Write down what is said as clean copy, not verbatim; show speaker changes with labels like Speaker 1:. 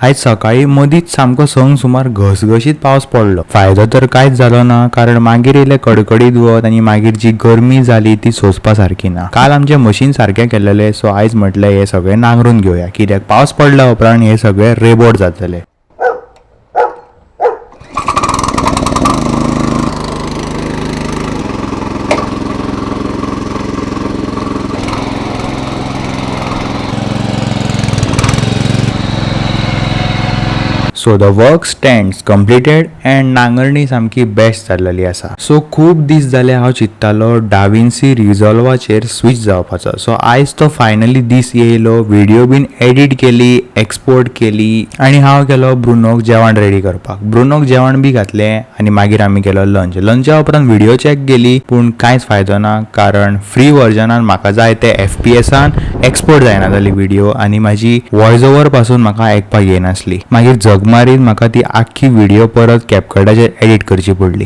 Speaker 1: आज सकाळी मदींच सामको संक सुमार घसघशीत पावस पडलो. फायदो तर कांयच जालो ना, कारण मागीर येयले कडकडीत वत आनी मागीर जी गरमी जाली ती सोंसपा सारकी ना. काल आमचे मशीन सारके केल्लेले, सो आयज म्हटलें हे सगळे नांगरून घेवया, कित्याक पावस पडल्या उपरांत हे सगळे रेबोट जातले. So the work stands completed and नांगरणी सामकी बेस्ट जाल्लेली आसा. सो खूब दीस जाले हांव चिंत्तालो डाविन्सी रिझॉल्वाचेर स्विच जावपाचो. सो आयज तो फायनली दीस येयलो. व्हिडिओ बीन एडिट केली, एक्सपोर्ट केली आनी हांव गेलो ब्रुनोक जेवण रेडी करपाक. ब्रुनोक जेवण बी घातलें आनी मागीर आमी केलो लंच. लंचा उपरांत व्हिडिओ चॅक केली, पूण कांयच फायदो ना, कारण फ्री वर्जनान म्हाका जाय ते FPS-आन एक्सपोर्ट जायना जाली व्हिडिओ आनी म्हाजी वॉयस ओवर पासून म्हाका आयकपाक येनासली. मागीर जगमारीत म्हाका ती आख्खी व्हिडिओ परत कॅपकटाचेर एडिट करची पडली.